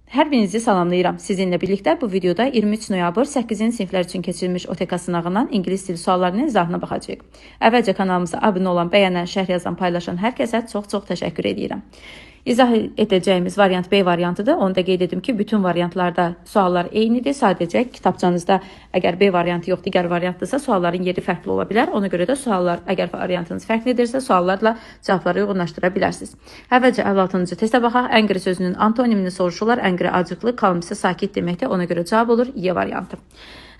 Hər birinizi salamlayıram. Sizinlə birlikdə bu videoda 23 noyabr 8-ci siniflər üçün keçirilmiş OTK sınağından ingilis dili suallarının izahına baxacağıq. Əvvəlcə kanalımıza abunə olan, bəyənən, şərh yazan, paylaşan hər kəsə çox təşəkkür edirəm. İzah edəcəyimiz variant B variantıdır. Onu da qeyd edim ki, bütün variantlarda suallar eynidir. Sadəcə kitabçanızda əgər B variantı yox, digər variantdırsa sualların yeri fərqli ola bilər. Ona görə də suallar, əgər variantınız fərqlidirsə, suallarla cavabları uyğunlaşdıra bilərsiniz. Əvvəlcə 56-cı testə baxaq. Əngri sözünün antonimini soruşurlar. Əngri acıqlı, calm isə sakit deməkdir. Ona görə cavab olur Y variantı.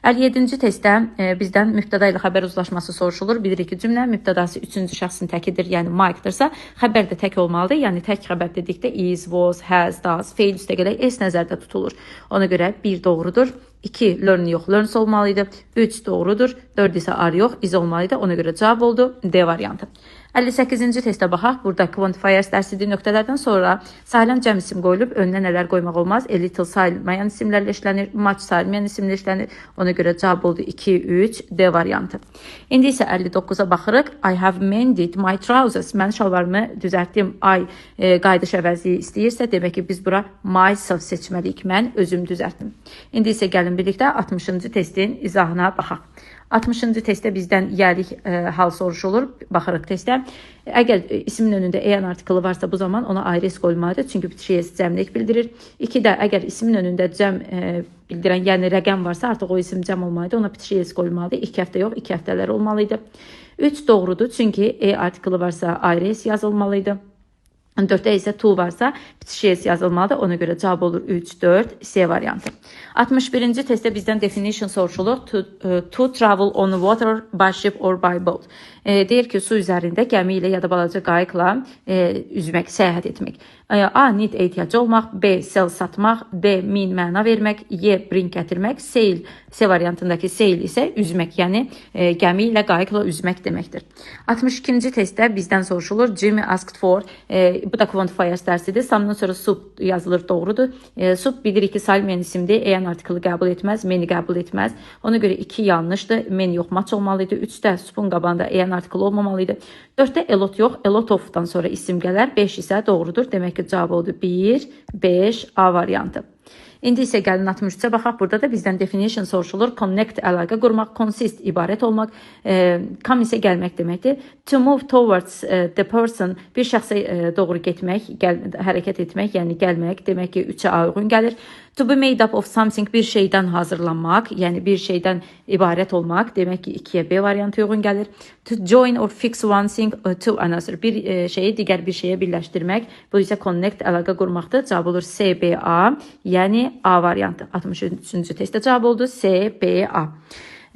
57-ci testdə bizdən mübtəda ilə xəbər uzlaşması soruşulur. Bilirik ki, cümlə mübtədası 3-cü şəxsin təkidir, yəni Mike'dırsa, xəbər də tək olmalıdır. Yəni tək xəbər dedikdə is, was, has, does, feil üstə gələk S nəzərdə tutulur. Ona görə 1 doğrudur. 2 learn yox, learns olmalıydı. 3 doğrudur. 4 isə are yox, is olmalıydı. Ona görə cavab oldu D variantı. 58-ci testə baxaq. Burada quantifiers dərsidir. Nöqtələrdən sonra sayılan cəm isim qoyulub. Önünə nələr qoymaq olmaz? A little sayılmayan isimlərlə işlənir. Much sayılmayan isimlə işlənir. Ona görə cavab oldu 2, 3, D variantı. İndi isə 59-a baxırıq. I have mended my trousers. Mən şalvarımı düzəltdim. I qayıdış əvəzliyi istəyirsə, demək ki, biz bura myself seçməliyik. Mən özüm düzəltdim. İndi isə gəlin birlikdə 60-cı testin izahına baxaq. 60-cı testdə bizdən yəlik hal soruşulur. Baxırıq testə. Əgər ismin önündə EN artiklı varsa bu zaman ona ayrı S qoyulmalıdır. Çünki bitişik S cəmlik bildirir. 2-də əgər ismin önündə cəm bildirən, yəni rəqəm varsa artıq o isim cəm olmalıdır. Ona bitişik S qoyulmalıdır. 2 həftə yox, 2 həftələr olmalıydı. 3 doğrudur. Çünki E artiklı varsa ayrı S yazılmalıydı. 4-də isə to varsa bitişik S yazılmalıdır. Ona görə cavab olur 3, 4, C variantı. 61-ci testdə bizdən definition soruşulur. To travel on water, by ship or by boat. Deyir ki, su üzərində gəmi ilə ya da balaca qayıqla üzmək, səyahət etmək. A. Need ehtiyacı olmaq. B. Sell satmaq. D. Mean məna vermək. Y. Bring gətirmək. Sail, C variantındakı sail isə üzmək, yəni gəmi ilə qayıqla üzmək deməkdir. 62-ci testdə bizdən soruşulur. Jimmy asked for, bu da quantifiers dərsidir. Samdan sonra sub yazılır, doğrudur. Sub bilirik ki, sayılmayan isimdir. EN artiklı qəbul etməz, meni qəbul etməz. Ona görə 2 yanlışdır. Men yox, match olmalıydı. 3-də subun qabağında EN artiklı olmamalıydı. 4-də elot yox, elot ofdan sonra isim gələr. 5 isə doğrudur. Demək ki, cavab oldu 1, 5, A variantı. İndi isə gəlin 63-ə baxaq. Burada da bizdən definition soruşulur. Connect, əlaqə qurmaq, consist, ibarət olmaq, come isə gəlmək deməkdir. To move towards the person, bir şəxsə doğru getmək, hərəkət etmək, yəni gəlmək, demək ki, 3-ə A uyğun gəlir. To be made up of something, bir şeydən hazırlanmaq, yəni bir şeydən ibarət olmaq, demək ki, 2-yə B variantı uyğun gəlir. To join or fix one thing to another, bir şeyi digər bir şeyə birləşdirmək, bu isə connect, əlaqə qurmaqdır. Cavab olur C, B, A, yəni A variantı. 63-cü testdə cavab oldu C, B, A.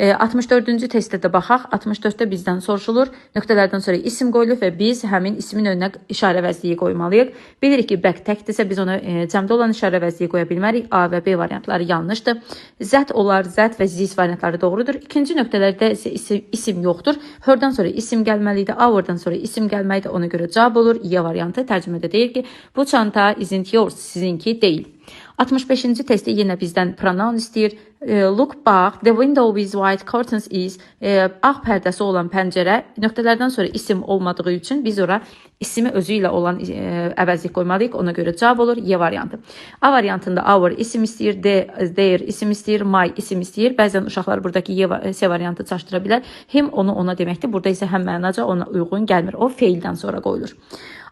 64-cü testdə də baxaq. 64-də bizdən soruşulur. Nöqtələrdən sonra isim qoyulur və biz həmin ismin önünə işarə əvəzliyi qoymalıyıq. Bilirik ki, back təkdirsə biz ona cəmdə olan işarə əvəzliyi qoya bilmərik. A və B variantları yanlışdır. Zət olar, zət və zis variantları doğrudur. İkinci nöqtələrdə isə isim yoxdur. Hördən sonra isim gəlməlidir. A oradan sonra isim gəlməlidir. Ona görə cavab olur Y variantı. Tərcümədə deyir ki, bu çanta isn't yours, sizinki deyil. 65-ci testdə yenə bizdən pronoun istəyir. Look bax, the window with white curtains is, ağ pərdəsi olan pəncərə, nöqtələrdən sonra isim olmadığı üçün biz ora ismi özü ilə olan əvəzlik qoymalıyıq. Ona görə cavab olur Y variantı. A variantında our isim istəyir, their isim istəyir, my isim istəyir. Bəzən uşaqlar buradakı C variantı çaşdıra bilər. Him onu ona deməkdir. Burada isə həm mənaca ona uyğun gəlmir. O feildən sonra qoyulur.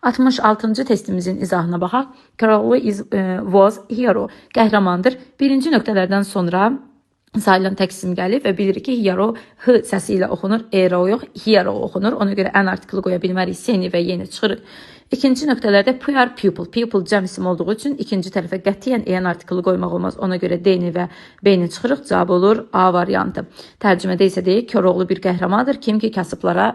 66-cı testimizin izahına baxaq. Carol was hero. Qəhrəmandır. Birinci nöqtələrdən sonra sayılan tək isim gəlir və bilirik ki, hero H səsi ilə oxunur, hero yox, hero oxunur. Ona görə ən artiklı qoya bilmərik, seni və yeni çıxırıq. İkinci nöqtələrdə PR pupil. Pupil cəm isim olduğu üçün ikinci tərəfə qətiyyən EN artiklı qoymaq olmaz. Ona görə D-ni və B-ni çıxırıq. Cavab olur A variantı. Tərcümədə isə deyir, Koroğlu bir qəhrəmandır. Kim ki, kasıblara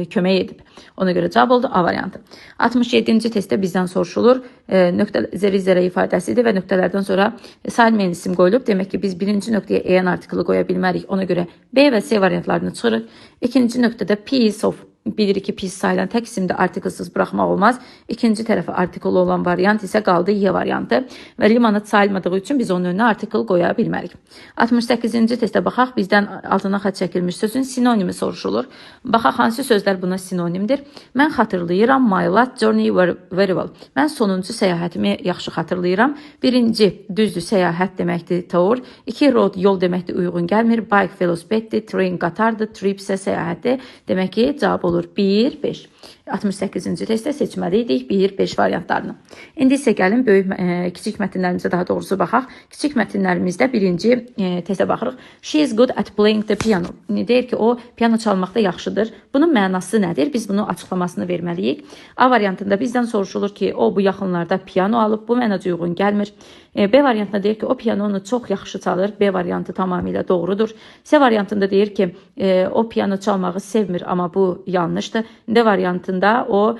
kömək edib. Ona görə cavab oldu A variantı. 67-ci testdə bizdən soruşulur. Zəri ifadəsidir və nöqtələrdən sonra sayılmayan isim qoyulub. Demək ki, biz birinci nöqtəyə EN artiklı qoya bilmərik. Ona görə B və C variantlarını çıxırıq. İkinci nöqtədə piece of bilirik ki, pis sayılan tək isimdə artiklsız buraxmaq olmaz. İkinci tərəfə artikl olan variant isə qaldı Y variantı və limonad sayılmadığı üçün biz onun önünə artikl qoya bilmərik. 68-ci testə baxaq. Bizdən altına xətt çəkilmiş sözün sinonimi soruşulur. Baxaq hansı sözlər buna sinonimdir. Mən xatırlayıram. My last journey very well. Mən sonuncu səyahətimi yaxşı xatırlayıram. Birinci düzdür, səyahət deməkdir, tour. 2 road, yol deməkdir, uyğun gəlmir. Bike, velosipeddir. Train, qatardır. Trip isə səyahətdir. Demək ki, cavab olur 1, 5. 68-ci testdə seçməliydik 1, 5 variantlarını. İndi isə gəlin kiçik mətnlərimizə daha doğrusu baxaq. Kiçik mətnlərimizdə birinci testə baxırıq. She is good at playing the piano. Deyir ki, o piano çalmaqda yaxşıdır. Bunun mənası nədir? Biz bunu açıqlamasını verməliyik. A variantında bizdən soruşulur ki, o bu yaxınlarda piano alıb. Bu mənə uyğun gəlmir. B variantında deyir ki, o pianonu çox yaxşı çalır. B variantı tamamilə doğrudur. C variantında deyir ki, o piano çalmağı sevmir, amma bu yanlışdır. D variantında o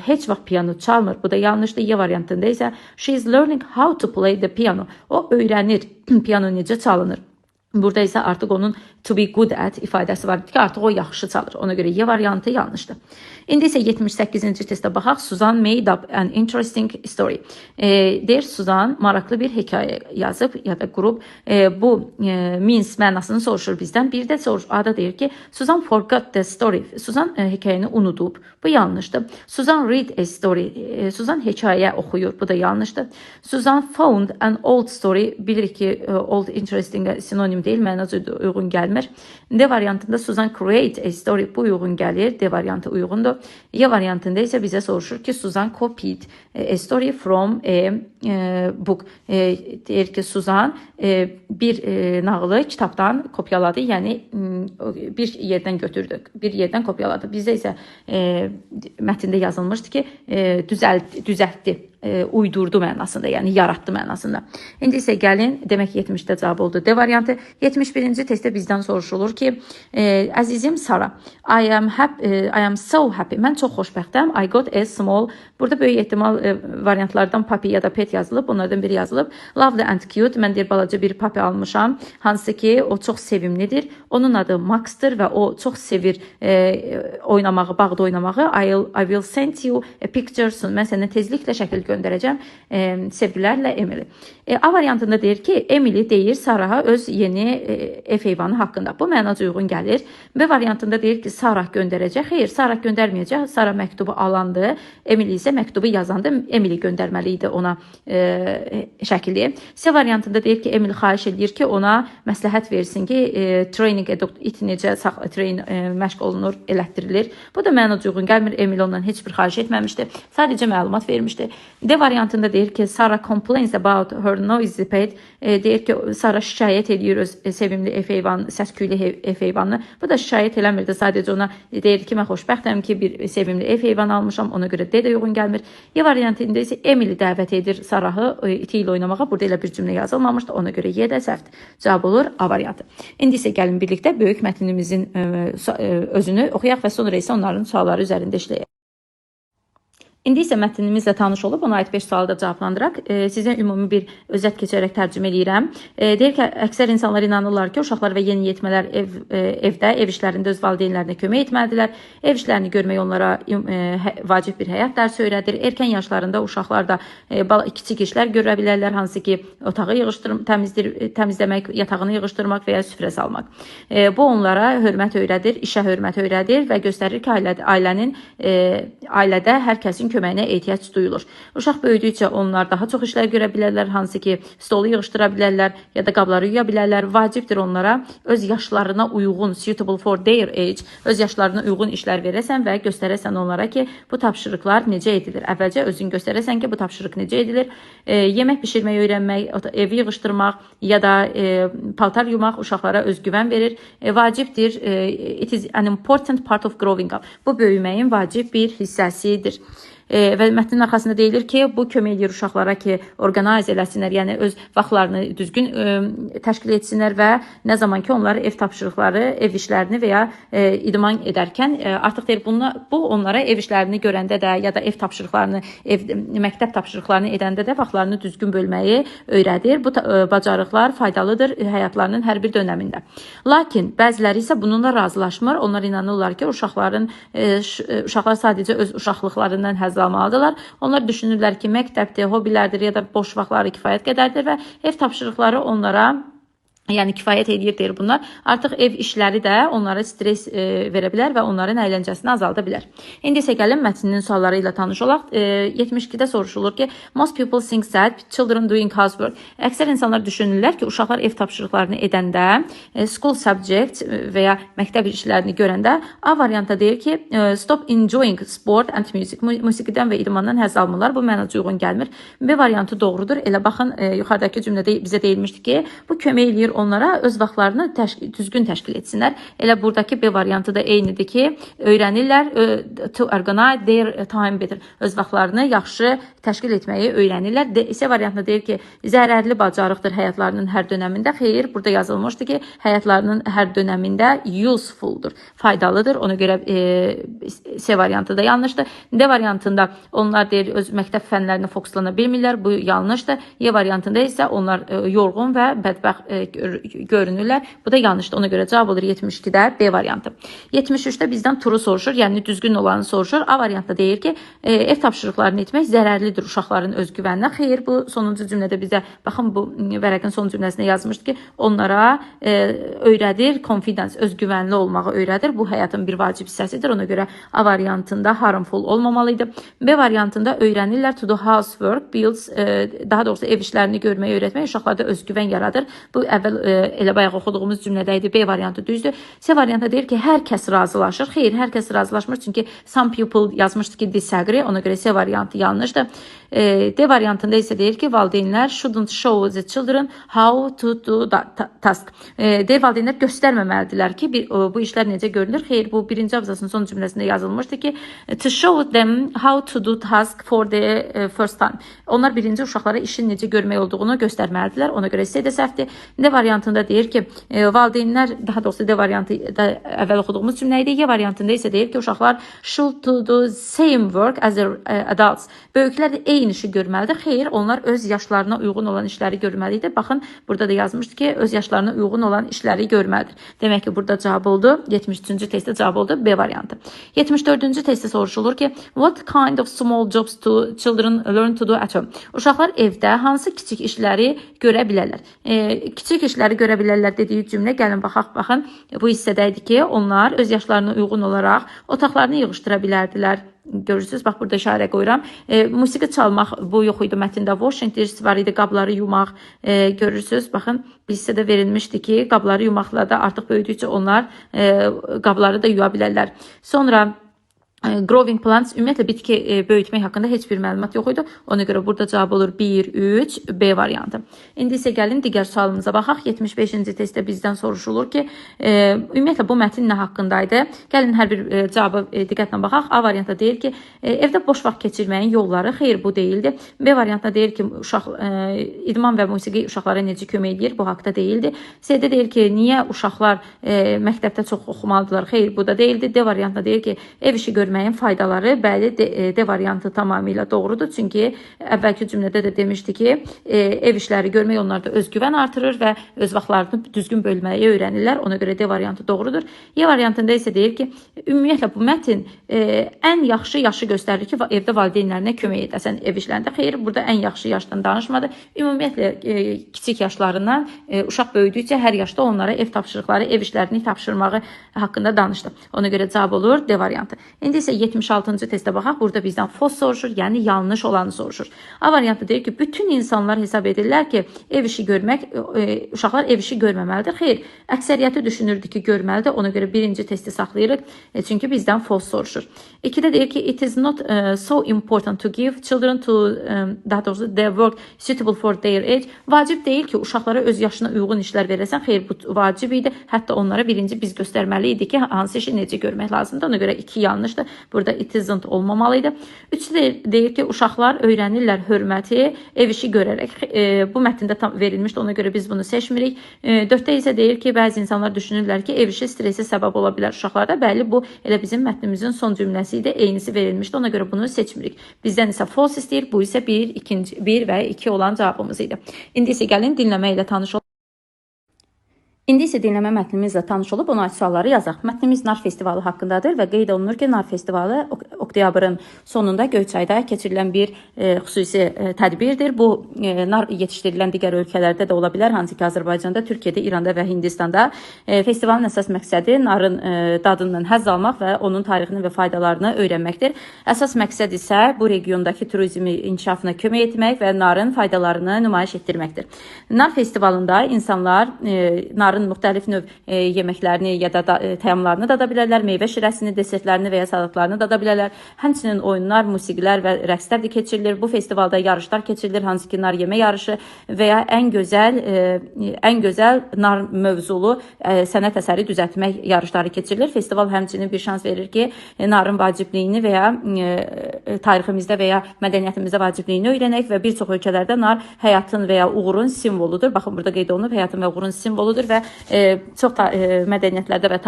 heç vaxt piano çalmır. Bu da yanlışdır. Y variantında isə she is learning how to play the piano. O öyrənir piano necə çalınır. Burada isə artıq onun to be good at ifadəsi var ki, artıq o yaxşı çalır. Ona görə Y variantı yanlışdır. İndi isə 78-ci testə baxaq. Susan made up an interesting story. Deyir, Susan maraqlı bir hekayə yazıb ya da qurub. Bu means mənasını soruşur bizdən. Bir də Ada deyir ki, Susan forgot the story. Susan hekayəni unudub. Bu yanlışdır. Susan read a story. Susan hekayə oxuyur. Bu da yanlışdır. Susan found an old story. Bilirik ki, old interesting sinonim deyil, mənası uyğun gəlmir. D variantında Susan create a story. Bu uyğun gəlir. D variantı uyğundur. Y variantında isə bizə soruşur ki, Susan copied a story from a book. Deyir ki, Susan bir nağılı kitabdan kopyaladı, yəni bir yerdən götürdü, bir yerdən kopyaladı. Bizdə isə mətndə yazılmışdı ki, düzəltdi, uydurdu mənasında, yəni yaratdı mənasında. İndi isə gəlin, demək 70-də cavab oldu D variantı. 71-ci testdə bizdən soruşulur ki, əzizim Sara, I am so happy. Mən çox xoşbəxtəm. I got a small. Burada böyük ehtimal variantlardan papi ya da pet yazılıb. Onlardan biri yazılıb. Lovely and cute. Mən deyir, balaca bir papi almışam. Hansı ki, o çox sevimlidir. Onun adı Max'dır və o çox sevir oynamağı, bağda oynamağı. I will send you a picture soon. Mən sənə tezliklə şəkil göndərəcəm. Sevgilərlə Emily. A variantında deyir ki, Emily deyir Sarah'a öz yeni ev heyvanı haqqında. Bu mənaca uyğun gəlir. B variantında deyir ki, Sarah göndərəcək. Xeyr, Sarah göndərməyəcək. Sarah məktubu alandı. Emily isə məktubu yazandı. Emily göndərməli idi ona şəkili. C variantında deyir ki, Emily xahiş edir ki, ona məsləhət versin ki, training it necə məşq olunur, elətdirilir. Bu da mənaca uyğun gəlmir. Emily ondan heç bir xahiş etməmişdi. Sadəcə məlumat vermişdi. D variantında deyir ki, Sarah complains about her noisy pet. Deyir ki, Sarah şikayət edir öz sevimli ev heyvanı, səs-küylü ev heyvanını. Bu da şikayət eləmirdi. Sadəcə ona deyir ki, mən xoşbəxtəm ki, bir sevimli ev heyvanı almışam. Ona görə D də uyğun gəlmir. Y variantında isə Emily dəvət edir Sarahı iti ilə oynamağa. Burada elə bir cümlə yazılmamışdı. Ona görə Y də səhvdir. Cavab olur A variantı. İndi isə gəlin birlikdə böyük mətnimizin özünü oxuyaq və sonra isə onların sualları üzərində işləyək. İndi isə mətnimizlə tanış olub, ona aid 5 sualı da cavablandıraq. Sizə ümumi bir özət keçərək tərcümə edirəm. Deyir ki, əksər insanlar inanırlar ki, uşaqlar və yeniyetmələr evdə, ev işlərində öz valideynlərinə kömək etməlidirlər. Ev işlərini görmək onlara vacib bir həyat dərsi öyrədir. Erkən yaşlarında uşaqlar da kiçik işlər görə bilərlər, hansı ki, otağı təmizləmək, yatağını yığışdırmaq və ya süfrə salmaq. Bu onlara hörmət öyrədir, işə hörmət öyrədir və göstərir ki, ailədə hər kəsin köməyinə ehtiyac duyulur. Uşaq böyüdükcə onlar daha çox işlər görə bilərlər, hansı ki, stolu yığışdıra bilərlər ya da qabları yuya bilərlər. Vacibdir onlara öz yaşlarına uyğun, suitable for their age, öz yaşlarına uyğun işlər verəsən və göstərəsən onlara ki, bu tapşırıqlar necə edilir. Əvvəlcə özün göstərəsən ki, bu tapşırıq necə edilir. Yemək bişirmək, öyrənmək, evi yığışdırmaq ya da paltar yumaq uşaqlara özgüvən verir. Vacibdir. It is an important part of growing up. Bu böyüməyin vacib bir hissəsidir. və mətnin arxasında deyilir ki, bu kömək edir uşaqlara ki, orqanayz eləsinlər, yəni öz vaxtlarını düzgün təşkil etsinlər və nə zaman ki, onlar ev tapşırıqları, ev işlərini və ya idman edərkən artıq deyir, bu onlara ev işlərini görəndə də ya da ev tapşırıqlarını, məktəb tapşırıqlarını edəndə də vaxtlarını düzgün bölməyi öyrədir. Bu bacarıqlar faydalıdır həyatlarının hər bir dönəmində. Lakin bəziləri isə bununla razılaşmır. Onlar inanırlar ki, uşaqlar sadəcə öz uşaqlıqlarından həzz almalıdırlar. Onlar düşünürlər ki, məktəbdir, hobilərdir ya da boş vaxtları kifayət qədərdir və ev tapşırıqları onlara yəni kifayət edir deyir bunlar. Artıq ev işləri də onlara stres verə bilər və onların əyləncəsini azalda bilər. İndi isə gəlin mətnin sualları ilə tanış olaq. 72-də soruşulur ki, most people think that children doing housework. Əksər insanlar düşünürlər ki, uşaqlar ev tapşırıqlarını edəndə, school subject və ya məktəb işlərini görəndə A variantda deyir ki, stop enjoying sport and music. Musiqidən və idmandan həzz almırlar. Bu mənə uyğun gəlmir. B variantı doğrudur. Elə baxın, yuxarıdakı cümlədə bizə deyilmişdi ki, bu kömək eləyir onlara öz vaxtlarını düzgün təşkil etsinlər. Elə buradakı B variantı da eynidir ki, öyrənirlər to organize their time better. Öz vaxtlarını yaxşı təşkil etməyi öyrənirlər. C variantında deyir ki, zərərli bacarıqdır həyatlarının hər dönəmində. Xeyr, burada yazılmışdı ki, həyatlarının hər dönəmində usefuldur, faydalıdır. Ona görə C variantı da yanlışdır. D variantında onlar deyir, öz məktəb fənlərinə fokuslana bilmirlər. Bu yanlışdır. E variantında isə onlar yorğun və bədbəxt görünürlər. Bu da yanlışdır. Ona görə cavab olur 72-də B variantı. 73-də bizdən true soruşur, yəni düzgün olanı soruşur. A variantda deyir ki, ev tapşırıqlarını etmək zərərlidir uşaqların özgüvəninə. Xeyr, bu sonuncu cümlədə bizə, baxın bu vərəqin son cümləsində yazmışdı ki, onlara öyrədir, confidence, özgüvənli olmağı öyrədir. Bu həyatın bir vacib hissəsidir. Ona görə A variantında harmful olmamalıydı. B variantında öyrənirlər to do housework, builds, daha doğrusu ev işlərini görməyi öyrətmək uşaqlarda özgüvən yaradır. Bu əvvəl elə bayaq oxuduğumuz cümlədə idi. B variantı düzdür. C variantı deyir ki, hər kəs razılaşır. Xeyr, hər kəs razılaşmır. Çünki some people yazmışdı ki, disagree. Ona görə C variantı yanlışdır. D variantında isə deyir ki, valideynlər shouldn't show the children how to do that task. D valideynlər göstərməməlidirlər ki, bu işlər necə görünür. Xeyr, bu birinci abzasının son cümləsində yazılmışdı ki, to show them how to do task for the first time. Onlar birinci uşaqlara işin necə görmək olduğunu göstərməlidirlər. Ona görə C də səhvdir. D variantında deyir ki, valideynlər, daha doğrusu D variantı da əvvəl oxuduğumuz cümlə idi. Y variantında isə deyir ki, uşaqlar should do same work as adults. Böyüklər də eyni işi görməlidir. Xeyr, onlar öz yaşlarına uyğun olan işləri görməlidir. Baxın, burada da yazmışdı ki, öz yaşlarına uyğun olan işləri görməlidir. Demək ki, burada cavab oldu. 73-cü testdə cavab oldu B variantı. 74-cü testdə soruşulur ki, what kind of small jobs do children learn to do at home? Uşaqlar evdə hansı kiçik işləri görə bilərlər? Kiçik işləri görə bilərlər dediyi cümlə, gəlin baxaq, baxın. Bu hissədə idi ki, onlar öz yaşlarına uyğun olaraq otaqlarını yığışdıra bilərdilər. Görürsünüz, bax burada işarə qoyuram. Musiqi çalmaq bu yox idi mətndə. Washing dishes var idi, qabları yumaq. Görürsünüz, baxın, bir hissədə verilmişdi ki, qabları yumaqla da artıq böyüdükcə onlar qabları da yuya bilərlər. Sonra growing plants, ümumiyyətlə bitki böyütmək haqqında heç bir məlumat yox idi. Ona görə burada cavab olur 1, 3, B variantı. İndi isə gəlin digər sualımıza baxaq. 75-ci testdə bizdən soruşulur ki, ümumiyyətlə bu mətn nə haqqındaydı? Gəlin hər bir cavabı diqqətlə baxaq. A variantda deyir ki, evdə boş vaxt keçirməyin yolları. Xeyr, bu deyildi. B variantda deyir ki, idman və musiqi uşaqlara necə kömək edir? Bu haqda deyildi. C-də deyir ki, niyə uşaqlar məktəbdə çox oxumalıdırlar? Xeyr, bu da deyildi. D variantda deyir ki, ev işi görməyin faydaları, bəli, D variantı tamamilə doğrudur. Çünki əvvəlki cümlədə də demişdi ki, ev işləri görmək onlarda özgüvən artırır və öz vaxtlarını düzgün bölməyi öyrənirlər. Ona görə D variantı doğrudur. Y variantında isə deyir ki, ümumiyyətlə bu mətn ən yaxşı yaşı göstərir ki, evdə valideynlərinə kömək edəsən ev işlərində. Xeyr, burada ən yaxşı yaşdan danışmadı. Ümumiyyətlə kiçik yaşlarından uşaq böyüdükcə hər yaşda onlara ev tapşırıqları, ev işlərini tapşırmağı haqqında danışdı. Ona görə cavab olur D variantı. İndi isə 76-cı testə baxaq. Burada bizdən false soruşur, yəni yanlış olanı soruşur. A variantı deyir ki, bütün insanlar hesab edirlər ki, ev işi görmək, uşaqlar ev işi görməməlidir. Xeyr, əksəriyyəti düşünürdü ki, görməlidir. Ona görə birinci testi saxlayırıq. Çünki bizdən false soruşur. 2-də deyir ki, it is not so important to give children to, daha doğrusu, their work suitable for their age. Vacib deyil ki, uşaqlara öz yaşına uyğun işlər verəsən. Xeyr, bu vacib idi. Hətta onlara birinci biz göstərməli idi ki, hansı işi necə görmək lazımdır. Ona görə 2 yanlışdır. Burada it isn't olmamalıydı. 3 deyir ki, uşaqlar öyrənirlər hörməti ev işi görərək. Bu mətndə tam verilmişdi, ona görə biz bunu seçmirik. 4-də isə deyir ki, bəzi insanlar düşünürlər ki, ev işi stresi səbəb ola bilər uşaqlarda. Bəli, bu elə bizim mətnimizin son cümləsi idi, eynisi verilmişdi, ona görə bunu seçmirik. Bizdən isə false istəyir, bu isə 1 və 2 olan cavabımız idi. İndi isə gəlin dinləmə ilə tanış olaq. İndi isə dinləmə mətnimizlə tanış olub, ona aid sualları yazaq. Mətnimiz Nar Festivalı haqqındadır və qeyd olunur ki, Nar Festivalı oktyabrın sonunda Göyçayda keçirilən bir xüsusi tədbirdir. Bu, nar yetişdirilən digər ölkələrdə də ola bilər, hansı ki, Azərbaycanda, Türkiyədə, İranda və Hindistanda. Festivalın əsas məqsədi narın dadından həzz almaq və onun tarixini və faydalarını öyrənməkdir. Əsas məqsəd isə bu regiondakı turizmi inkişafına kömək etmək və narın faydalarını nümayiş etdirməkdir. Nar Festivalında insanlar narın müxtəlif növ yeməklərini ya da təamlarını dada bilərlər, meyvə şirəsini, desertlərini və ya salatlarını dada bilərlər. Həmçinin oyunlar, musiqilər və rəqslər də keçirilir. Bu festivalda yarışlar keçirilir, hansı ki, nar yemə yarışı və ya ən gözəl nar mövzulu sənət əsəri düzəltmək yarışları keçirilir. Festival həmçinin bir şans verir ki, narın vacibliyini və ya tariximizdə və ya mədəniyyətimizdə vacibliyini öyrənək və bir çox ölkələrdə nar həyatın və ya uğurun simvoludur. Baxın, burada qeyd olunub, həyatın və uğurun simvoludur və çox mədəniyyətlərdə və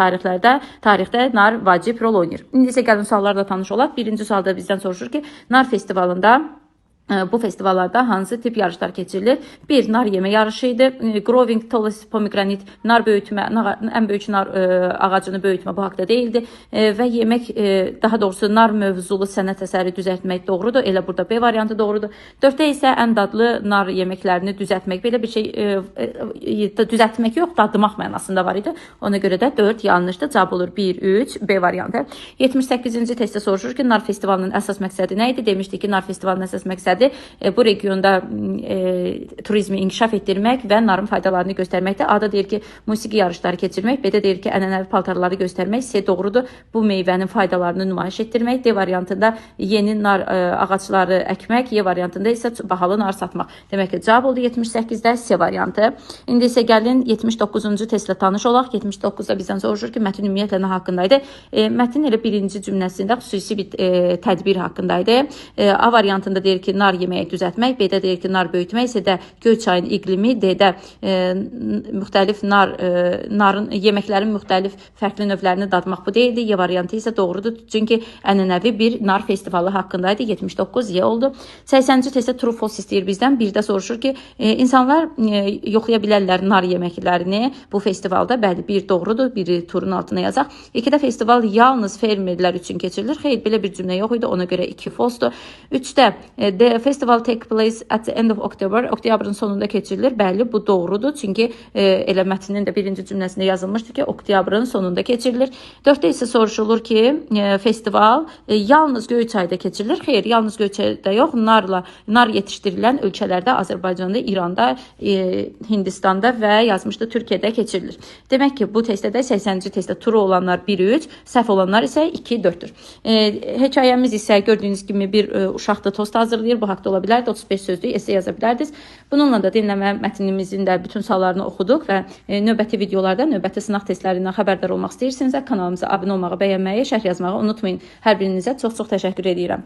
tarixdə nar vacib rol oynayır. İndi isə gəlin suallarla tanış olaq. Birinci sualda bizdən soruşur ki, Nar Festivalında bu festivallarda hansı tip yarışlar keçirilir? 1. Nar yemə yarışı idi. Growing tallest pomegranate, nar böyütmə, ən böyük nar ağacını böyütmə bu haqda deyildi. Və yemək, daha doğrusu nar mövzulu sənət əsəri düzəltmək doğrudur. Elə burada B variantı doğrudur. 4-də isə ən dadlı nar yeməklərini düzəltmək. Belə bir şey düzəltmək yox, dadmaq mənasında var idi. Ona görə də 4 yanlışdır. Cavab olur 1, 3, B variantı. 78-ci testdə soruşur ki, Nar Festivalının əsas məqsədi nə idi? Demişdik ki, Nar Festivalının əsas məqsədi bu regionda turizmi inkişaf etdirmək və narın faydalarını göstərməkdə. A-da deyir ki, musiqi yarışları keçirmək. B-də deyir ki, ənənəvi paltarları göstərmək. C doğrudur, bu meyvənin faydalarını nümayiş etdirmək. D variantında yeni nar ağacları əkmək. Y variantında isə bahalı nar satmaq. Demək ki, cavab oldu 78-də C variantı. İndi isə gəlin 79-cu testlə tanış olaq. 79-da bizdən soruşur ki, mətn ümumiyyətlə nə haqqındaydı? Mətn elə birinci cümləsində xüsusi bir tədbir haqqındaydı. A variantında deyir ki, nar yeməyi düzəltmək, B-də deyir ki, nar böyütmək, C-də Göyçayın iqlimi, D-də müxtəlif narın, yeməklərin müxtəlif fərqli növlərini dadmaq bu deyildi. Y variantı isə doğrudur, çünki ənənəvi bir nar festivalı haqqındaydı. 79 Y oldu. 80-ci testdə true false istəyir bizdən. Bir də soruşur ki, insanlar yoxlaya bilərlər nar yeməklərini bu festivalda. Bəli, bir doğrudur, biri turun altına yazaq. 2-də festival yalnız fermerlər üçün keçirilir. Xeyr, belə bir cümlə yox idi, ona görə 2 falsedur. 3-də the festival take place at the end of October. Oktyabrın sonunda keçirilir. Bəli, bu doğrudur. Çünki elə mətnin də birinci cümləsində yazılmışdı ki, oktyabrın sonunda keçirilir. 4-də isə soruşulur ki, festival yalnız Göyçayda keçirilir. Xeyr, yalnız Göyçayda yox, nar yetişdirilən ölkələrdə, Azərbaycanda, İranda, Hindistanda və yazmışdı Türkiyədə keçirilir. Demək ki, bu testdə də 80-ci testdə true olanlar 1-3, səhv olanlar isə 2-4-dür. Hekayəmiz isə gördüyünüz kimi bir uşaq da tost hazırlayır. Bu haqda ola bilər. 35 sözlük esse yaza bilərdiniz. Bununla da dinləmə mətnimizin də bütün suallarını oxuduq və növbəti videolarda, növbəti sınaq testlərindən xəbərdar olmaq istəyirsinizsə, kanalımıza abunə olmağı, bəyənməyi, şərh yazmağı unutmayın. Hər birinizə çox-çox təşəkkür edirəm.